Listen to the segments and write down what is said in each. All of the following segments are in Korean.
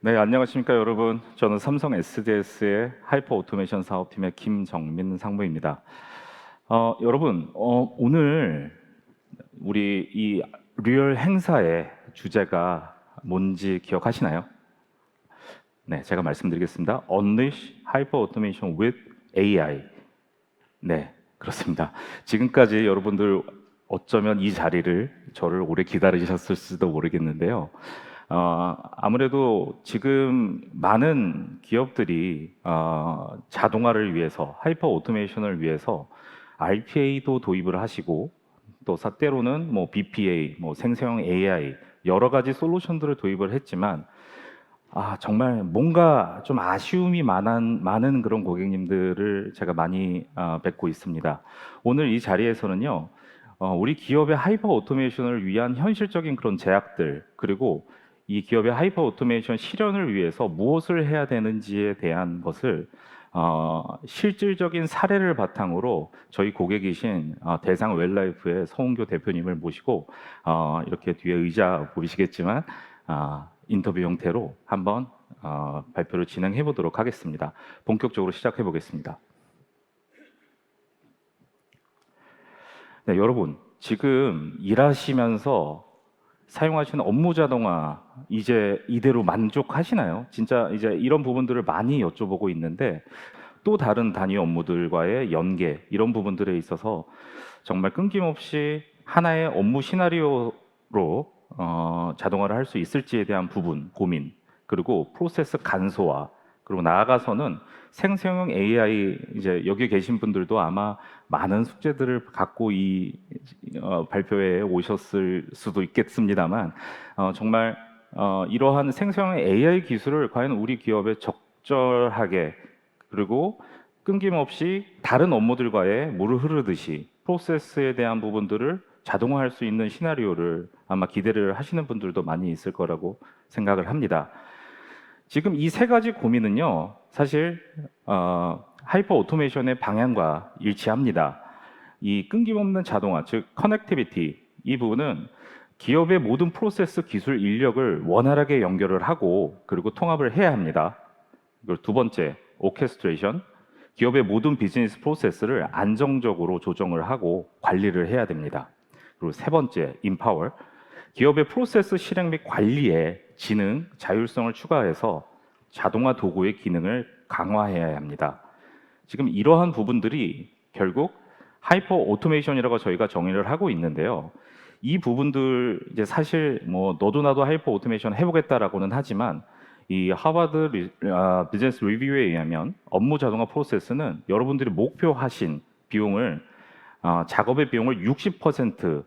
네, 안녕하십니까 여러분. 저는 삼성 SDS의 하이퍼 오토메이션 사업팀의 김정민 상무입니다. 여러분, 오늘 우리 이 리얼 행사의 주제가 뭔지 기억하시나요? 네, 제가 말씀드리겠습니다. Unleash Hyper Automation with AI. 네, 그렇습니다. 지금까지 여러분들 어쩌면 이 자리를 저를 오래 기다리셨을지도 모르겠는데요. 아무래도 지금 많은 기업들이 자동화를 위해서, 하이퍼 오토메이션을 위해서 RPA도 도입을 하시고 또 때로는 뭐 BPA, 뭐 생성형 AI 여러 가지 솔루션들을 도입을 했지만 정말 뭔가 좀 아쉬움이 많은 그런 고객님들을 제가 많이 뵙고 있습니다. 오늘 이 자리에서는요, 우리 기업의 하이퍼 오토메이션을 위한 현실적인 그런 제약들, 그리고 이 기업의 하이퍼 오토메이션 실현을 위해서 무엇을 해야 되는지에 대한 것을 실질적인 사례를 바탕으로 저희 고객이신 대상 웰라이프의 서홍교 대표님을 모시고 이렇게 뒤에 의자 보이시겠지만 인터뷰 형태로 한번 발표를 진행해 보도록 하겠습니다. 본격적으로 시작해 보겠습니다. 네, 여러분 지금 일하시면서 사용하시는 업무 자동화 이제 이대로 만족하시나요? 진짜 이제 이런 부분들을 많이 여쭤보고 있는데 또 다른 단위 업무들과의 연계 이런 부분들에 있어서 정말 끊김없이 하나의 업무 시나리오로 자동화를 할 수 있을지에 대한 부분 고민, 그리고 프로세스 간소화, 그리고 나아가서는 생성형 AI, 이제 여기 계신 분들도 아마 많은 숙제들을 갖고 이 발표회에 오셨을 수도 있겠습니다만 정말 이러한 생성형 AI 기술을 과연 우리 기업에 적절하게, 그리고 끊김없이 다른 업무들과의 물을 흐르듯이 프로세스에 대한 부분들을 자동화할 수 있는 시나리오를 아마 기대를 하시는 분들도 많이 있을 거라고 생각을 합니다. 지금 이 세 가지 고민은요, 사실 하이퍼 오토메이션의 방향과 일치합니다. 이 끊김없는 자동화, 즉 커넥티비티, 이 부분은 기업의 모든 프로세스 기술 인력을 원활하게 연결을 하고 그리고 통합을 해야 합니다. 그리고 두 번째, 오케스트레이션, 기업의 모든 비즈니스 프로세스를 안정적으로 조정을 하고 관리를 해야 됩니다. 그리고 세 번째, 임파워, 기업의 프로세스 실행 및 관리에 지능, 자율성을 추가해서 자동화 도구의 기능을 강화해야 합니다. 지금 이러한 부분들이 결국 하이퍼 오토메이션이라고 저희가 정의를 하고 있는데요. 이 부분들 이제 사실 뭐 너도 나도 하이퍼 오토메이션 해보겠다라고는 하지만 이 하버드 비즈니스 리뷰에 의하면 업무 자동화 프로세스는 여러분들이 목표하신 비용을 작업의 비용을 60%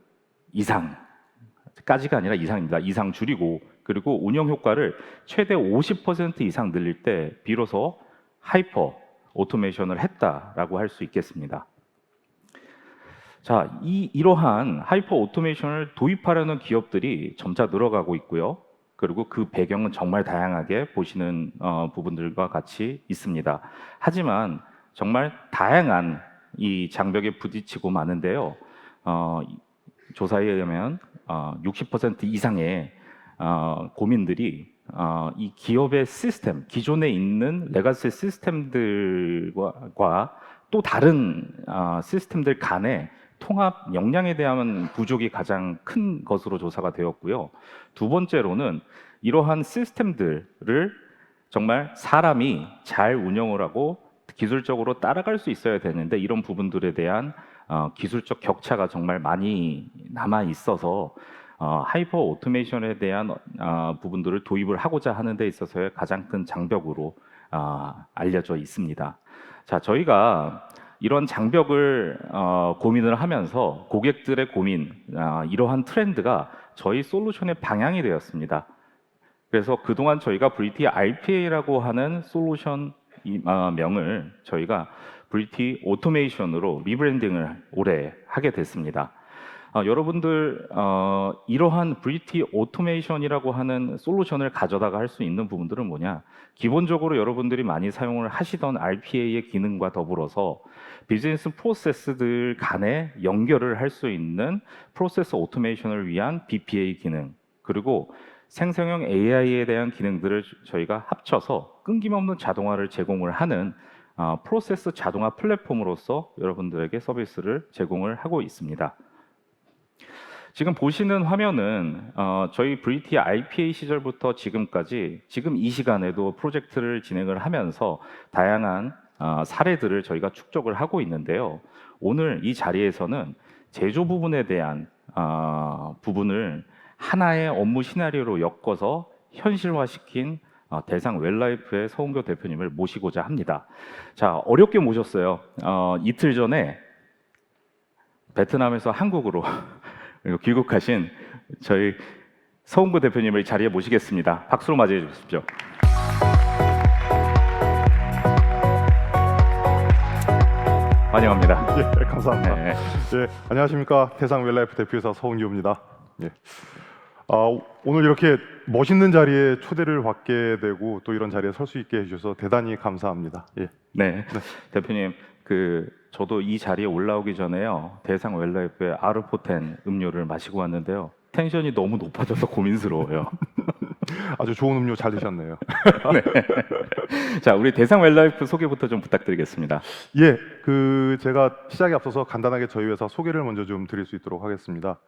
이상까지가 아니라 이상입니다. 이상 줄이고, 그리고 운영 효과를 최대 50% 이상 늘릴 때 비로소 하이퍼 오토메이션을 했다라고 할 수 있겠습니다. 자, 이러한 하이퍼 오토메이션을 도입하려는 기업들이 점차 늘어가고 있고요. 그리고 그 배경은 정말 다양하게 보시는 부분들과 같이 있습니다. 하지만 정말 다양한 이 장벽에 부딪히고 마는데요. 조사에 의하면 60% 이상의 고민들이 이 기업의 시스템, 기존에 있는 레가시 시스템들과 또 다른 시스템들 간의 통합 역량에 대한 부족이 가장 큰 것으로 조사가 되었고요. 두 번째로는 이러한 시스템들을 정말 사람이 잘 운영을 하고 기술적으로 따라갈 수 있어야 되는데 이런 부분들에 대한 기술적 격차가 정말 많이 남아 있어서 하이퍼 오토메이션에 대한 부분들을 도입을 하고자 하는 데 있어서의 가장 큰 장벽으로 알려져 있습니다. 자, 저희가 이런 장벽을 고민을 하면서 고객들의 고민, 이러한 트렌드가 저희 솔루션의 방향이 되었습니다. 그래서 그동안 저희가 브리티 RPA라고 하는 솔루션 명을 저희가 브리티 오토메이션으로 리브랜딩을 올해 하게 됐습니다. 여러분들 이러한 브리티 오토메이션이라고 하는 솔루션을 가져다가 할 수 있는 부분들은 뭐냐? 기본적으로 여러분들이 많이 사용을 하시던 RPA의 기능과 더불어서 비즈니스 프로세스들 간에 연결을 할 수 있는 프로세스 오토메이션을 위한 BPA 기능, 그리고 생성형 AI에 대한 기능들을 저희가 합쳐서 끊김없는 자동화를 제공을 하는 프로세스 자동화 플랫폼으로서 여러분들에게 서비스를 제공을 하고 있습니다. 지금 보시는 화면은 저희 브리티 IPA 시절부터 지금까지 지금 이 시간에도 프로젝트를 진행을 하면서 다양한 사례들을 저희가 축적을 하고 있는데요. 오늘 이 자리에서는 제조 부분에 대한 부분을 하나의 업무 시나리오로 엮어서 현실화시킨 대상 웰라이프의 서은교 대표님을 모시고자 합니다. 자, 어렵게 모셨어요. 이틀 전에 베트남에서 한국으로 귀국하신 저희 서은교 대표님을 자리에 모시겠습니다. 박수로 맞이해 주십시오. 환영합니다. 예, 감사합니다. 네. 예, 안녕하십니까. 대상 웰라이프 대표이사 서은규입니다. 예. 오늘 이렇게 멋있는 자리에 초대를 받게 되고 또 이런 자리에 설 수 있게 해주셔서 대단히 감사합니다. 예. 네. 대표님, 저도 이 자리에 올라오기 전에요, 대상 웰라이프의 아르포텐 음료를 마시고 왔는데요. 텐션이 너무 높아져서 고민스러워요. 아주 좋은 음료 잘 드셨네요. 네. 자, 우리 대상 웰라이프 소개부터 좀 부탁드리겠습니다. 예, 제가 시작에 앞서서 간단하게 저희 회사 소개를 먼저 좀 드릴 수 있도록 하겠습니다.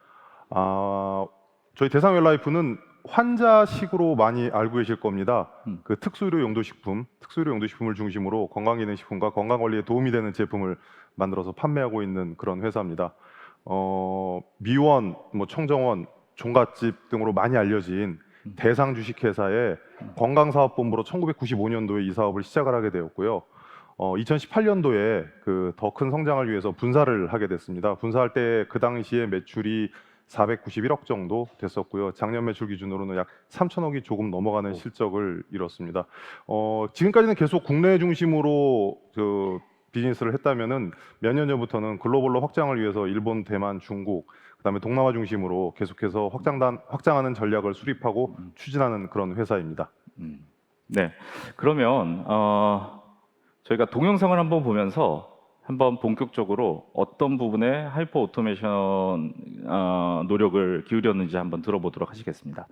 저희 대상 웰라이프는 환자식으로 많이 알고 계실 겁니다. 그 특수의료 용도식품을 중심으로 건강기능식품과 건강관리에 도움이 되는 제품을 만들어서 판매하고 있는 그런 회사입니다. 미원, 청정원, 종갓집 등으로 많이 알려진 대상 주식회사의 건강사업본부로 1995년도에 이 사업을 시작을 하게 되었고요. 2018년도에 더 큰 성장을 위해서 분사를 하게 됐습니다. 분사할 때 그 당시에 매출이 491억 정도 됐었고요. 작년 매출 기준으로는 약 3천억이 조금 넘어가는 실적을 이뤘습니다. 지금까지는 계속 국내 중심으로 비즈니스를 했다면은 몇 년 전부터는 글로벌로 확장을 위해서 일본, 대만, 중국, 그다음에 동남아 중심으로 계속해서 확장하는 전략을 수립하고 추진하는 그런 회사입니다. 네. 그러면 저희가 동영상을 한번 보면서 한번 본격적으로 어떤 부분에 하이퍼 오토메이션 노력을 기울였는지 한번 들어보도록 하시겠습니다.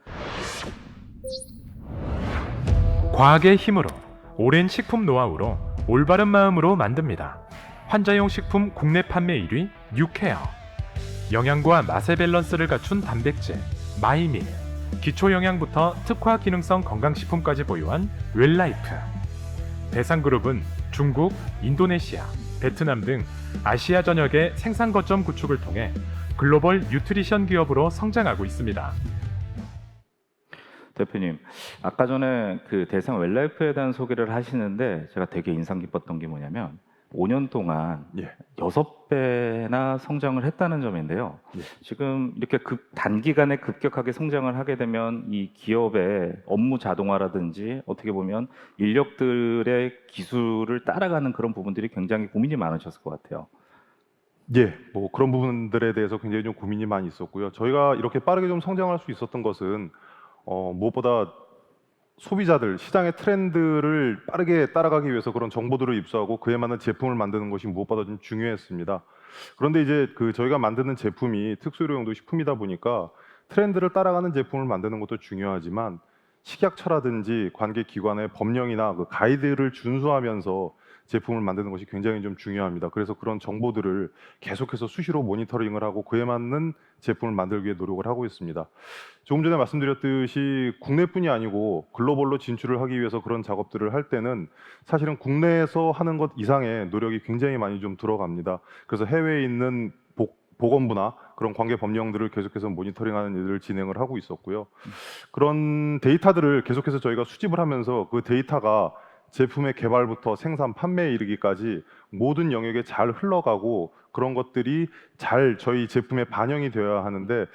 과학의 힘으로 오랜 식품 노하우로 올바른 마음으로 만듭니다. 환자용 식품 국내 판매 1위 뉴케어, 영양과 맛의 밸런스를 갖춘 단백질 마이밀, 기초 영양부터 특화 기능성 건강식품까지 보유한 웰라이프. 대상그룹은 중국, 인도네시아, 베트남 등 아시아 전역의 생산 거점 구축을 통해 글로벌 뉴트리션 기업으로 성장하고 있습니다. 대표님, 아까 전에 대상 웰라이프에 대한 소개를 하시는데 제가 되게 인상 깊었던 게 뭐냐면 5년 동안 예. 6배나 성장을 했다는 점인데요. 예. 지금 이렇게 단기간에 급격하게 성장을 하게 되면 이 기업의 업무 자동화라든지 어떻게 보면 인력들의 기술을 따라가는 그런 부분들이 굉장히 고민이 많으셨을 것 같아요. 예, 그런 부분들에 대해서 굉장히 좀 고민이 많이 있었고요. 저희가 이렇게 빠르게 좀 성장할 수 있었던 것은 무엇보다 소비자들, 시장의 트렌드를 빠르게 따라가기 위해서 그런 정보들을 입수하고 그에 맞는 제품을 만드는 것이 무엇보다 좀 중요했습니다. 그런데 이제 저희가 만드는 제품이 특수의료 용도 식품이다 보니까 트렌드를 따라가는 제품을 만드는 것도 중요하지만 식약처라든지 관계 기관의 법령이나 가이드를 준수하면서 제품을 만드는 것이 굉장히 좀 중요합니다. 그래서 그런 정보들을 계속해서 수시로 모니터링을 하고 그에 맞는 제품을 만들기 위해 노력을 하고 있습니다. 조금 전에 말씀드렸듯이 국내뿐이 아니고 글로벌로 진출을 하기 위해서 그런 작업들을 할 때는 사실은 국내에서 하는 것 이상의 노력이 굉장히 많이 좀 들어갑니다. 그래서 해외에 있는 보건부나 그런 관계 법령들을 계속해서 모니터링하는 일을 진행을 하고 있었고요. 그런 데이터들을 계속해서 저희가 수집을 하면서 그 데이터가 제품의 개발부터 생산, 판매에 이르기까지 모든 영역에 잘 흘러가고 그런 것들이 잘 저희 제품에 반영이 되어야 하는데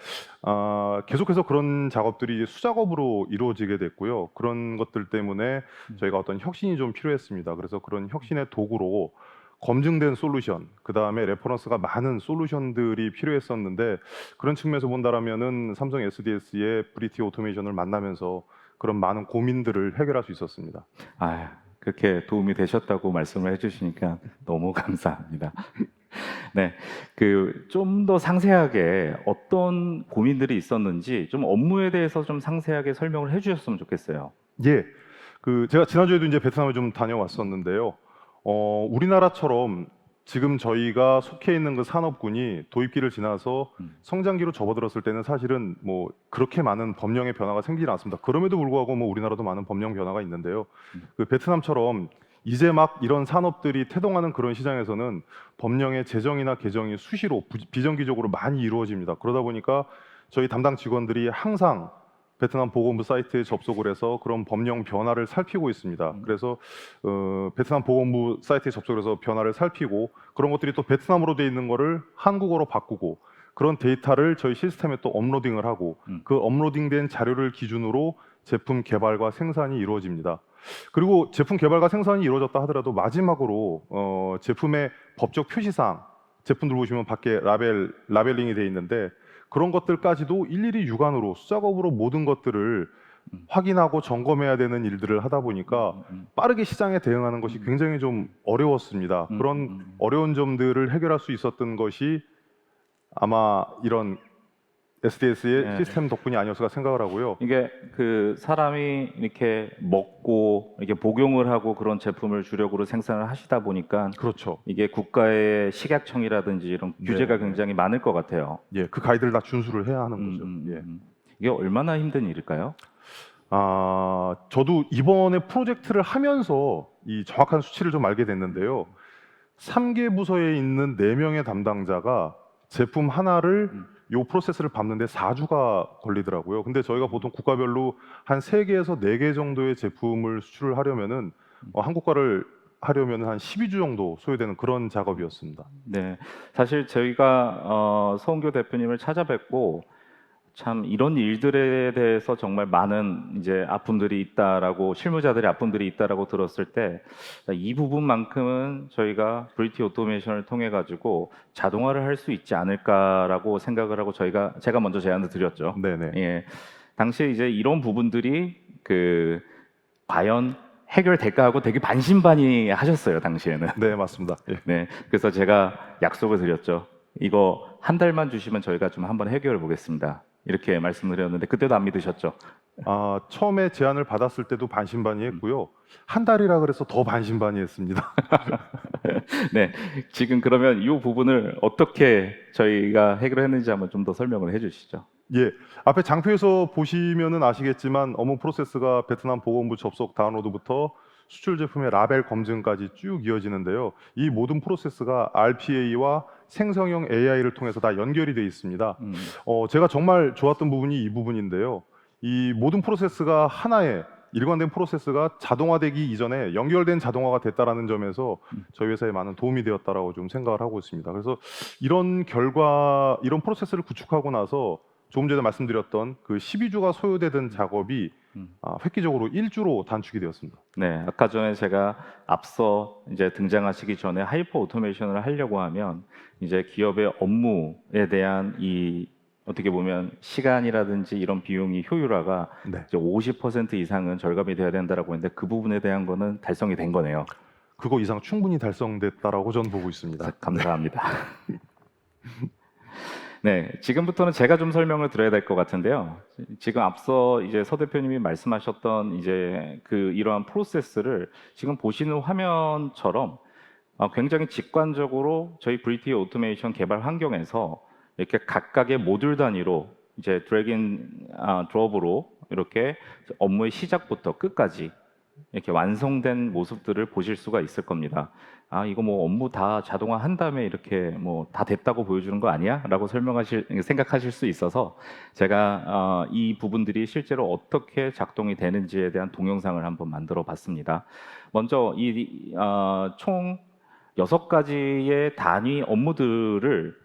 계속해서 그런 작업들이 이제 수작업으로 이루어지게 됐고요. 그런 것들 때문에 저희가 어떤 혁신이 좀 필요했습니다. 그래서 그런 혁신의 도구로 검증된 솔루션, 그 다음에 레퍼런스가 많은 솔루션들이 필요했었는데 그런 측면에서 본다라면은 삼성 SDS의 브리티 오토메이션을 만나면서 그런 많은 고민들을 해결할 수 있었습니다. 그렇게 도움이 되셨다고 말씀을 해주시니까 너무 감사합니다. 네, 그 좀 더 상세하게 어떤 고민들이 있었는지 좀 업무에 대해서 좀 상세하게 설명을 해주셨으면 좋겠어요. 예, 그 제가 지난주에도 이제 베트남에 좀 다녀왔었는데요. 우리나라처럼 지금 저희가 속해 있는 그 산업군이 도입기를 지나서 성장기로 접어들었을 때는 사실은 뭐 그렇게 많은 법령의 변화가 생기지 않았습니다. 그럼에도 불구하고 뭐 우리나라도 많은 법령 변화가 있는데요. 그 베트남처럼 이제 막 이런 산업들이 태동하는 그런 시장에서는 법령의 제정이나 개정이 수시로 비정기적으로 많이 이루어집니다. 그러다 보니까 저희 담당 직원들이 항상 베트남 보건부 사이트에 접속을 해서 그런 법령 변화를 살피고 있습니다. 그래서 베트남 보건부 사이트에 접속을 해서 변화를 살피고 그런 것들이 또 베트남어로 돼 있는 거를 한국어로 바꾸고 그런 데이터를 저희 시스템에 또 업로딩을 하고 그 업로딩된 자료를 기준으로 제품 개발과 생산이 이루어집니다. 그리고 제품 개발과 생산이 이루어졌다 하더라도 마지막으로 제품의 법적 표시사항, 제품들 보시면 밖에 라벨링이 돼 있는데 그런 것들까지도 일일이 육안으로 수작업으로 모든 것들을 확인하고 점검해야 되는 일들을 하다 보니까 빠르게 시장에 대응하는 것이 굉장히 좀 어려웠습니다. 그런 어려운 점들을 해결할 수 있었던 것이 아마 이런 SDS의 네. 시스템 덕분이 아니었을까 생각을 하고요. 이게 그 사람이 이렇게 먹고 이렇게 복용을 하고 그런 제품을 주력으로 생산을 하시다 보니까 그렇죠. 이게 국가의 식약청이라든지 이런 네. 규제가 굉장히 많을 것 같아요. 예, 그 가이드를 다 준수를 해야 하는 거죠. 예. 이게 얼마나 힘든 일일까요? 저도 이번에 프로젝트를 하면서 이 정확한 수치를 좀 알게 됐는데요. 3개 부서에 있는 4명의 담당자가 제품 하나를 요 프로세스를 밟는데 4주가 걸리더라고요. 근데 저희가 보통 국가별로 한 3개에서 4개 정도의 제품을 수출을 하려면은 한국가를 하려면 한 12주 정도 소요되는 그런 작업이었습니다. 네, 사실 저희가 서은교 대표님을 찾아뵙고 참 이런 일들에 대해서 정말 많은 이제 아픔들이 있다라고 실무자들의 아픔들이 있다라고 들었을 때 이 부분만큼은 저희가 브리티 오토메이션을 통해 가지고 자동화를 할 수 있지 않을까라고 생각을 하고 제가 먼저 제안을 드렸죠. 네네. 예, 당시에 이제 이런 부분들이 그 과연 해결될까 하고 되게 반신반의하셨어요 당시에는. 네, 맞습니다. 예. 네, 그래서 제가 약속을 드렸죠. 이거 한 달만 주시면 저희가 좀 한번 해결해 보겠습니다. 이렇게 말씀을 드렸는데 그때도 안 믿으셨죠? 처음에 제안을 받았을 때도 반신반의했고요. 한 달이라 그래서 더 반신반의했습니다. 네, 지금 그러면 이 부분을 어떻게 저희가 해결했는지 한번 좀 더 설명을 해주시죠. 예, 앞에 장표에서 보시면은 아시겠지만 업무 프로세스가 베트남 보건부 접속 다운로드부터 수출 제품의 라벨 검증까지 쭉 이어지는데요. 이 모든 프로세스가 RPA와 생성형 AI를 통해서 다 연결이 되어 있습니다. 제가 정말 좋았던 부분이 이 부분인데요. 이 모든 프로세스가 하나의 일관된 프로세스가 자동화되기 이전에 연결된 자동화가 됐다라는 점에서 저희 회사에 많은 도움이 되었다라고 좀 생각을 하고 있습니다. 그래서 이런 프로세스를 구축하고 나서 조금 전에 말씀드렸던 그 12주가 소요되던 작업이 획기적으로 1주로 단축이 되었습니다. 네, 아까 전에 제가 앞서 이제 등장하시기 전에 하이퍼 오토메이션을 하려고 하면 이제 기업의 업무에 대한 이 어떻게 보면 시간이라든지 이런 비용이 효율화가 네. 이제 50% 이상은 절감이 돼야 된다라고 했는데 그 부분에 대한 거는 달성이 된 거네요. 그거 이상 충분히 달성됐다라고 저는 보고 있습니다. 감사합니다. 네, 지금부터는 제가 좀 설명을 드려야 될 것 같은데요. 지금 앞서 이제 서 대표님이 말씀하셨던 이제 이러한 프로세스를 지금 보시는 화면처럼 굉장히 직관적으로 저희 브리티 오토메이션 개발 환경에서 이렇게 각각의 모듈 단위로 이제 드래곤 드롭으로 이렇게 업무의 시작부터 끝까지 이렇게 완성된 모습들을 보실 수가 있을 겁니다. 이거 뭐 업무 다 자동화 한 다음에 이렇게 뭐 다 됐다고 보여주는 거 아니야? 라고 생각하실 수 있어서 제가 이 부분들이 실제로 어떻게 작동이 되는지에 대한 동영상을 한번 만들어 봤습니다. 먼저 총 6가지의 단위 업무들을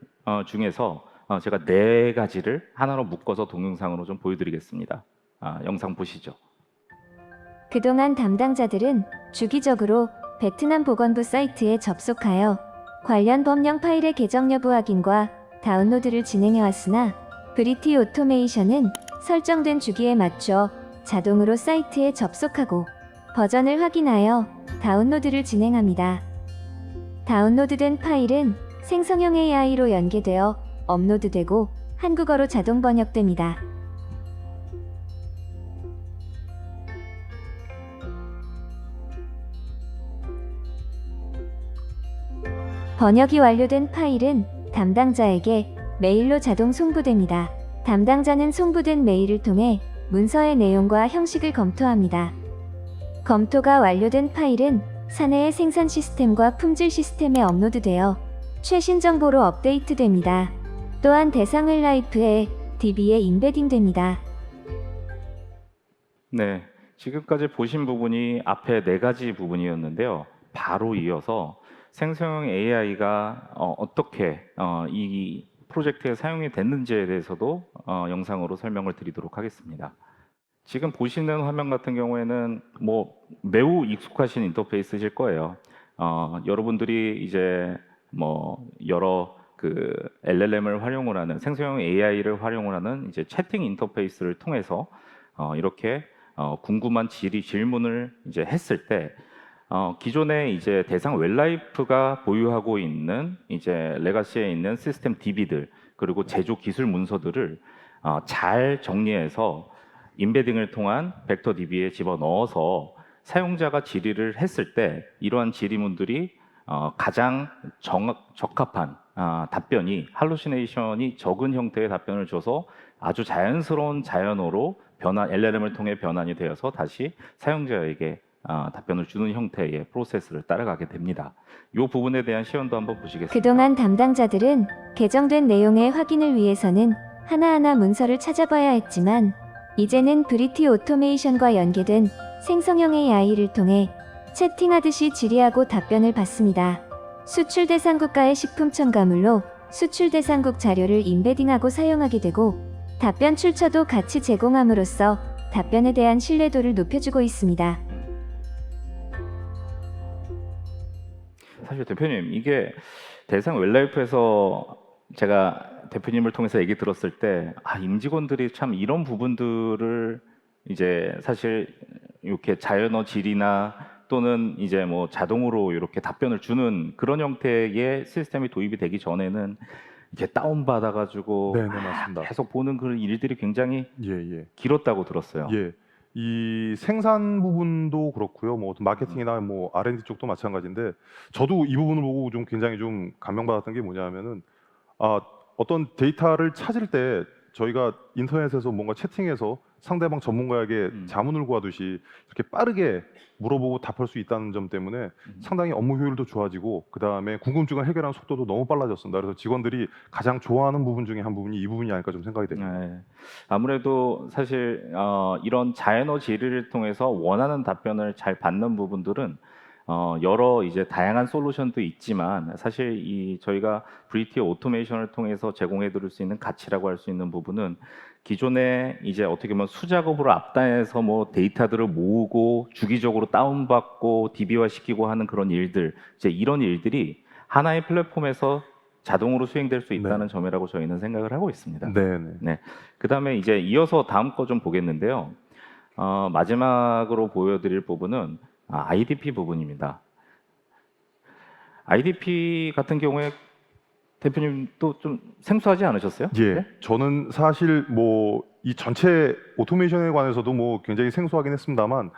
중에서 제가 4가지를 하나로 묶어서 동영상으로 좀 보여드리겠습니다. 영상 보시죠. 그동안 담당자들은 주기적으로 베트남 보건부 사이트에 접속하여 관련 법령 파일의 개정 여부 확인과 다운로드를 진행해왔으나 브리티 오토메이션은 설정된 주기에 맞춰 자동으로 사이트에 접속하고 버전을 확인하여 다운로드를 진행합니다. 다운로드된 파일은 생성형 AI로 연계되어 업로드되고 한국어로 자동 번역됩니다. 번역이 완료된 파일은 담당자에게 메일로 자동 송부됩니다. 담당자는 송부된 메일을 통해 문서의 내용과 형식을 검토합니다. 검토가 완료된 파일은 사내의 생산 시스템과 품질 시스템에 업로드되어 최신 정보로 업데이트됩니다. 또한 대상 웰라이프의 DB에 인베딩됩니다. 네, 지금까지 보신 부분이 앞에 네 가지 부분이었는데요. 바로 이어서 생성형 AI가 어떻게 이 프로젝트에 사용이 됐는지에 대해서도 영상으로 설명을 드리도록 하겠습니다. 지금 보시는 화면 같은 경우에는 뭐 매우 익숙하신 인터페이스실 거예요. 여러분들이 이제 뭐 여러 그 LLM을 활용을 하는 생성형 AI를 활용을 하는 이제 채팅 인터페이스를 통해서 이렇게 궁금한 질문을 이제 했을 때 기존에 이제 대상 웰라이프가 보유하고 있는 이제 레가시에 있는 시스템 DB들 그리고 제조 기술 문서들을 잘 정리해서 인베딩을 통한 벡터 DB에 집어넣어서 사용자가 질의를 했을 때 이러한 질의문들이 가장 적합한 답변이 할루시네이션이 적은 형태의 답변을 줘서 아주 자연스러운 자연어로 LLM을 통해 변환이 되어서 다시 사용자에게 답변을 주는 형태의 프로세스를 따라가게 됩니다. 이 부분에 대한 시연도 한번 보시겠습니다. 그동안 담당자들은 개정된 내용의 확인을 위해서는 하나하나 문서를 찾아봐야 했지만 이제는 브리티 오토메이션과 연계된 생성형 AI를 통해 채팅하듯이 질의하고 답변을 받습니다. 수출 대상국가의 식품 첨가물로 수출 대상국 자료를 인베딩하고 사용하게 되고 답변 출처도 같이 제공함으로써 답변에 대한 신뢰도를 높여주고 있습니다. 사실 대표님 이게 대상 웰라이프에서 제가 대표님을 통해서 얘기 들었을 때 임직원들이 참 이런 부분들을 이제 사실 이렇게 자연어 질이나 또는 이제 뭐 자동으로 이렇게 답변을 주는 그런 형태의 시스템이 도입이 되기 전에는 이렇게 다운 받아가지고 네, 맞습니다. 계속 보는 그런 일들이 굉장히 예. 길었다고 들었어요. 예. 이 생산 부분도 그렇고요. 뭐 어떤 마케팅이나 뭐 R&D 쪽도 마찬가지인데 저도 이 부분을 보고 좀 굉장히 좀 감명받았던 게 뭐냐면은 어떤 데이터를 찾을 때 저희가 인터넷에서 뭔가 채팅해서 상대방 전문가에게 자문을 구하듯이 이렇게 빠르게 물어보고 답할 수 있다는 점 때문에 상당히 업무 효율도 좋아지고 그 다음에 궁금증을 해결하는 속도도 너무 빨라졌습니다. 그래서 직원들이 가장 좋아하는 부분 중에 한 부분이 이 부분이 아닐까 좀 생각이 됩니다. 네. 아무래도 사실 이런 자연어 질의를 통해서 원하는 답변을 잘 받는 부분들은 여러 이제 다양한 솔루션도 있지만 사실 저희가 브리티 오토메이션을 통해서 제공해 드릴 수 있는 가치라고 할 수 있는 부분은 기존에 이제 어떻게 보면 수작업으로 앞단에서 뭐 데이터들을 모으고 주기적으로 다운받고 DB화 시키고 하는 그런 일들 이제 이런 일들이 하나의 플랫폼에서 자동으로 수행될 수 있다는 점이라고 저희는 생각을 하고 있습니다. 네. 그다음에 이제 이어서 다음 거 좀 보겠는데요. 마지막으로 보여드릴 부분은 IDP 부분입니다. IDP 같은 경우에 대표님도 좀 생소하지 않으셨어요? 예, 네? 저는 사실 뭐 이 전체 오토메이션에 관해서도 뭐 굉장히 생소하긴 했습니다만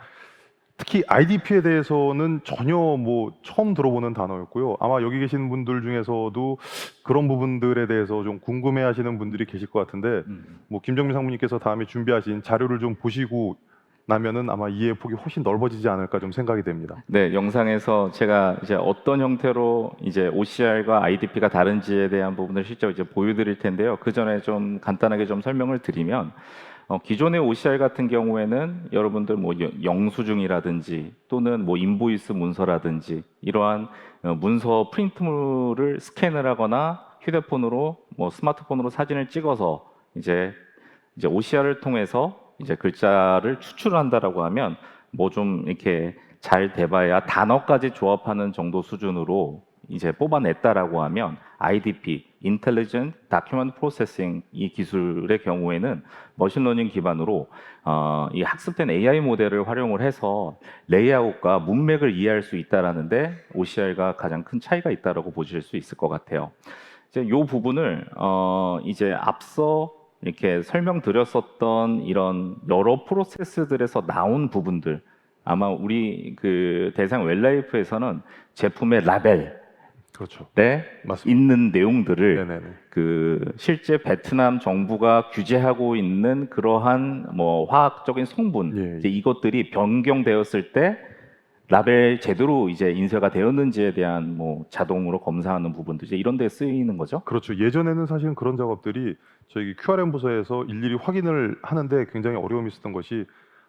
특히 IDP에 대해서는 전혀 뭐 처음 들어보는 단어였고요. 아마 여기 계신 분들 중에서도 그런 부분들에 대해서 좀 궁금해하시는 분들이 계실 것 같은데 뭐 김정민 상무님께서 다음에 준비하신 자료를 좀 보시고 나면은 아마 이해 폭이 훨씬 넓어지지 않을까 좀 생각이 됩니다. 네, 영상에서 제가 이제 어떤 형태로 이제 OCR과 IDP가 다른지에 대한 부분을 실제로 이제 보여드릴 텐데요. 그 전에 좀 간단하게 좀 설명을 드리면 기존의 OCR 같은 경우에는 여러분들 뭐 영수증이라든지 또는 뭐 인보이스 문서라든지 이러한 문서 프린트물을 스캔을 하거나 휴대폰으로 뭐 스마트폰으로 사진을 찍어서 이제 OCR을 통해서 이제 글자를 추출한다라고 하면 뭐 좀 이렇게 잘 돼봐야 단어까지 조합하는 정도 수준으로 이제 뽑아냈다라고 하면 IDP Intelligent Document Processing 이 기술의 경우에는 머신러닝 기반으로 이 학습된 AI 모델을 활용을 해서 레이아웃과 문맥을 이해할 수 있다라는데 OCR과 가장 큰 차이가 있다라고 보실 수 있을 것 같아요. 이제 이 부분을 이제 앞서 이렇게 설명드렸었던 이런 여러 프로세스들에서 나온 부분들 아마 우리 그 대상 웰라이프에서는 제품의 라벨 그렇죠. 에 맞습니다. 있는 내용들을 네네네. 그 실제 베트남 정부가 규제하고 있는 그러한 뭐 화학적인 성분 예, 예. 이제 이것들이 변경되었을 때 라벨 제대로 이제 인쇄가 되었는지에 대한 뭐 자동으로 검사하는 부분도 이제 이런 데 쓰이는 거죠. 그렇죠. 예전에는 사실은 그런 작업들이 저희 QRM 부서에서 일일이 확인을 하는데 굉장히 어려움이 있었던 것이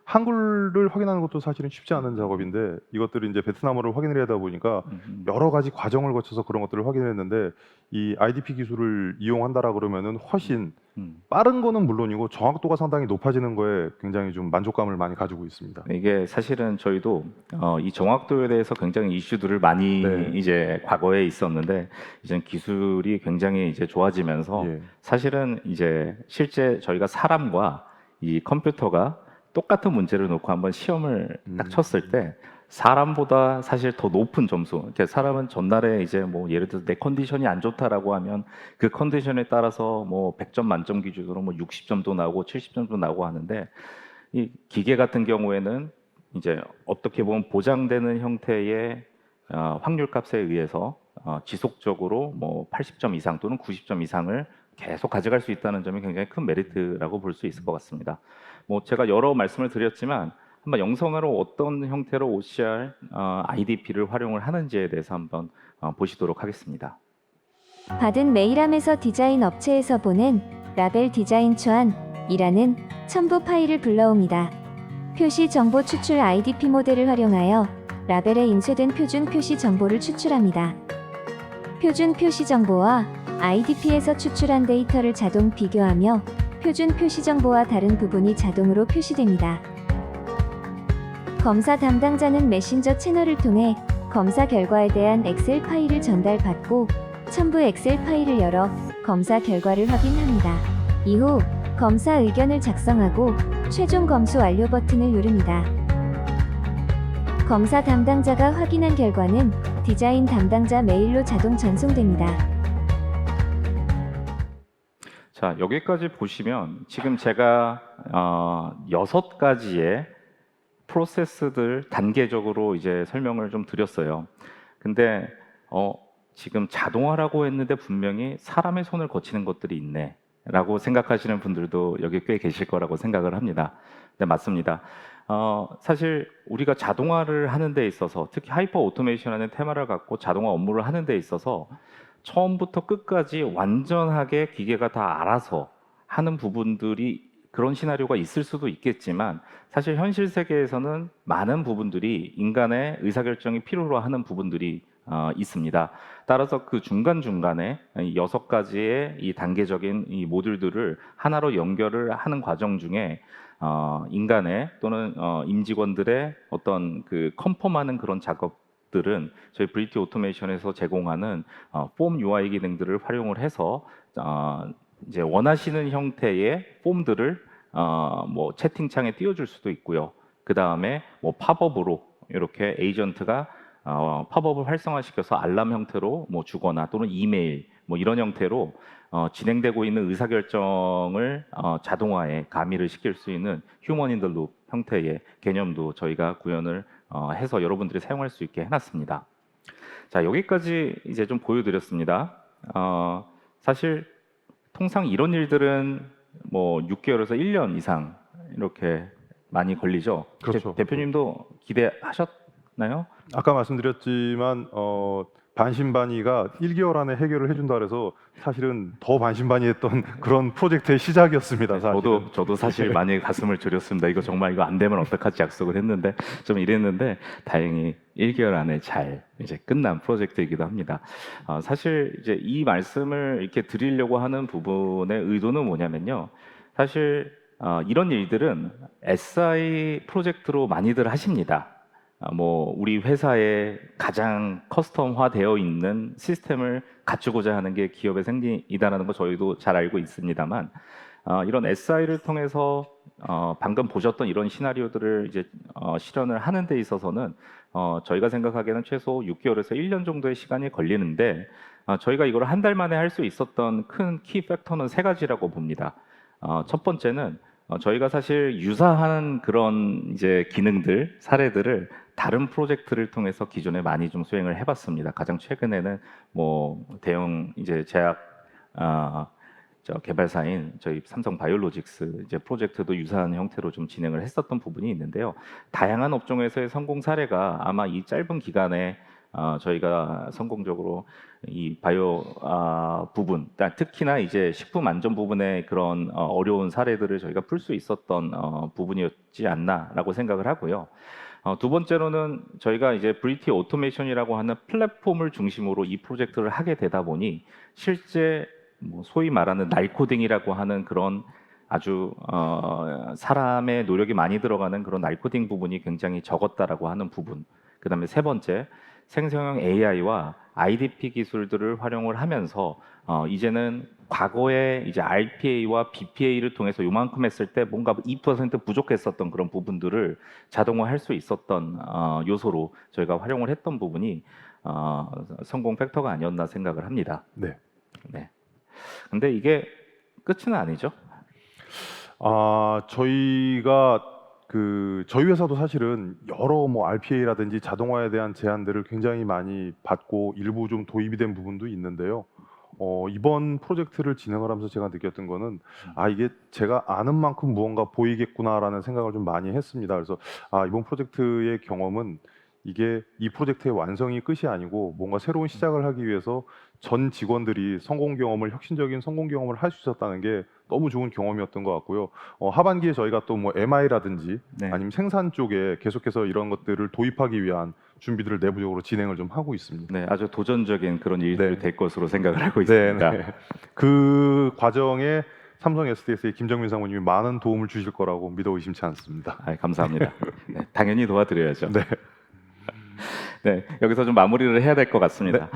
한글을 확인하는 것도 사실은 쉽지 않은 작업인데 이것들을 이제 베트남어를 확인을 해야 하다 보니까 여러 가지 과정을 거쳐서 그런 것들을 확인했는데 이 IDP 기술을 이용한다라 그러면은 훨씬 빠른 거는 물론이고 정확도가 상당히 높아지는 거에 굉장히 좀 만족감을 많이 가지고 있습니다. 이게 사실은 저희도 이 정확도에 대해서 굉장히 이슈들을 많이 네. 이제 과거에 있었는데 이제 기술이 굉장히 이제 좋아지면서 예. 사실은 이제 실제 저희가 사람과 이 컴퓨터가 똑같은 문제를 놓고 한번 시험을 딱 쳤을 때 사람보다 사실 더 높은 점수. 이렇게 사람은 전날에 이제 뭐 예를 들어서 내 컨디션이 안 좋다라고 하면 그 컨디션에 따라서 뭐 100점 만점 기준으로 뭐 60점도 나오고 70점도 나오고 하는데 이 기계 같은 경우에는 이제 어떻게 보면 보장되는 형태의 확률값에 의해서 지속적으로 뭐 80점 이상 또는 90점 이상을 계속 가져갈 수 있다는 점이 굉장히 큰 메리트라고 볼 수 있을 것 같습니다. 뭐 제가 여러 말씀을 드렸지만 한번 영상으로 어떤 형태로 OCR IDP를 활용을 하는지에 대해서 한번 보시도록 하겠습니다. 받은 메일함에서 디자인 업체에서 보낸 라벨 디자인 초안이라는 첨부 파일을 불러옵니다. 표시 정보 추출 IDP 모델을 활용하여 라벨에 인쇄된 표준 표시 정보를 추출합니다. 표준 표시 정보와 IDP에서 추출한 데이터를 자동 비교하며 표준 표시 정보와 다른 부분이 자동으로 표시됩니다. 검사 담당자는 메신저 채널을 통해 검사 결과에 대한 엑셀 파일을 전달받고 첨부 엑셀 파일을 열어 검사 결과를 확인합니다. 이후 검사 의견을 작성하고 최종 검수 완료 버튼을 누릅니다. 검사 담당자가 확인한 결과는 디자인 담당자 메일로 자동 전송됩니다. 자, 여기까지 보시면 지금 제가 6가지의 프로세스들 단계적으로 이제 설명을 좀 드렸어요. 근데 지금 자동화라고 했는데 분명히 사람의 손을 거치는 것들이 있네 라고 생각하시는 분들도 여기 꽤 계실 거라고 생각을 합니다. 네, 맞습니다. 사실 우리가 자동화를 하는 데 있어서 특히 하이퍼 오토메이션이라는 테마를 갖고 자동화 업무를 하는 데 있어서 처음부터 끝까지 완전하게 기계가 다 알아서 하는 부분들이 그런 시나리오가 있을 수도 있겠지만 사실 현실 세계에서는 많은 부분들이 인간의 의사결정이 필요로 하는 부분들이 있습니다. 따라서 그 중간중간에 6가지의 이 단계적인 이 모듈들을 하나로 연결을 하는 과정 중에 인간의 또는 임직원들의 어떤 그 컨펌하는 그런 작업들은 저희 브리티 오토메이션에서 제공하는 폼 UI 기능들을 활용을 해서 이제 원하시는 형태의 폼들을 뭐 채팅창에 띄워줄 수도 있고요. 그 다음에 뭐 팝업으로 이렇게 에이전트가 팝업을 활성화시켜서 알람 형태로 뭐 주거나 또는 이메일 뭐 이런 형태로 진행되고 있는 의사결정을 자동화에 가미를 시킬 수 있는 휴먼 인 더 룹 형태의 개념도 저희가 구현을 해서 여러분들이 사용할 수 있게 해놨습니다. 자, 여기까지 이제 좀 보여드렸습니다. 사실 통상 이런 일들은 뭐 6개월에서 1년 이상 이렇게 많이 걸리죠. 그렇죠. 대표님도 기대하셨나요? 아까 말씀드렸지만 반신반의가 1개월 안에 해결을 해준다 그래서 사실은 더 반신반의했던 그런 프로젝트의 시작이었습니다. 사실은. 저도 사실 많이 가슴을 졸였습니다. 이거 정말 이거 안 되면 어떡하지 약속을 했는데 좀 이랬는데 다행히 1개월 안에 잘 이제 끝난 프로젝트이기도 합니다. 사실 이제 이 말씀을 이렇게 드리려고 하는 부분의 의도는 뭐냐면요. 사실 이런 일들은 SI 프로젝트로 많이들 하십니다. 뭐 우리 회사에 가장 커스텀화되어 있는 시스템을 갖추고자 하는 게 기업의 생리이다라는 거 저희도 잘 알고 있습니다만 이런 SI를 통해서 방금 보셨던 이런 시나리오들을 이제 실현을 하는 데 있어서는 저희가 생각하기에는 최소 6개월에서 1년 정도의 시간이 걸리는데 저희가 이걸 한 달 만에 할 수 있었던 큰 키 팩터는 세 가지라고 봅니다. 첫 번째는 저희가 사실 유사한 그런 이제 기능들, 사례들을 다른 프로젝트를 통해서 기존에 많이 좀 수행을 해봤습니다. 가장 최근에는 뭐 대형 이제 제약 개발사인 저희 삼성 바이오로직스 이제 프로젝트도 유사한 형태로 좀 진행을 했었던 부분이 있는데요. 다양한 업종에서의 성공 사례가 아마 이 짧은 기간에 저희가 성공적으로 이 바이오 부분, 특히나 이제 식품 안전 부분의 그런 어려운 사례들을 저희가 풀 수 있었던 부분이었지 않나라고 생각을 하고요. 두 번째로는 저희가 이제 브리티 오토메이션이라고 하는 플랫폼을 중심으로 이 프로젝트를 하게 되다 보니 실제 뭐 소위 말하는 날코딩이라고 하는 그런 아주 사람의 노력이 많이 들어가는 그런 날코딩 부분이 굉장히 적었다라고 하는 부분. 그다음에 세 번째, 생성형 AI와 IDP 기술들을 활용을 하면서 이제는 과거에 이제 RPA와 BPA를 통해서 요만큼 했을 때 뭔가 2% 부족했었던 그런 부분들을 자동화할 수 있었던 요소로 저희가 활용을 했던 부분이 성공 팩터가 아니었나 생각을 합니다. 네. 네. 근데 이게 끝은 아니죠. 저희가 저희 회사도 사실은 여러 뭐 RPA라든지 자동화에 대한 제안들을 굉장히 많이 받고 일부 좀 도입이 된 부분도 있는데요. 이번 프로젝트를 진행을 하면서 제가 느꼈던 거는 이게 제가 아는 만큼 무언가 보이겠구나라는 생각을 좀 많이 했습니다. 그래서 이번 프로젝트의 경험은 이게 이 프로젝트의 완성이 끝이 아니고 뭔가 새로운 시작을 하기 위해서 전 직원들이 혁신적인 성공 경험을 할 수 있었다는 게 너무 좋은 경험이었던 것 같고요. 하반기에 저희가 또 뭐 MI라든지 네. 아니면 생산 쪽에 계속해서 이런 것들을 도입하기 위한 준비들을 내부적으로 진행을 좀 하고 있습니다. 네, 아주 도전적인 그런 일들이 네. 될 것으로 생각을 하고 네, 있습니다. 네. 그 과정에 삼성 SDS의 김정민 상무님이 많은 도움을 주실 거라고 믿어 의심치 않습니다. 감사합니다. 네, 당연히 도와드려야죠. 네. 네, 여기서 좀 마무리를 해야 될 것 같습니다.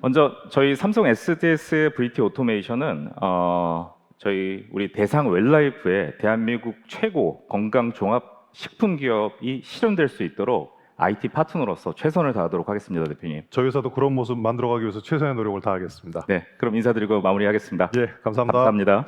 먼저 저희 삼성 SDS의 브리티 오토메이션은 저희 우리 대상 웰라이프의 대한민국 최고 건강 종합 식품 기업이 실현될 수 있도록 IT 파트너로서 최선을 다하도록 하겠습니다, 대표님. 저희 회사도 그런 모습 만들어가기 위해서 최선의 노력을 다하겠습니다. 네, 그럼 인사드리고 마무리하겠습니다. 예, 감사합니다. 감사합니다.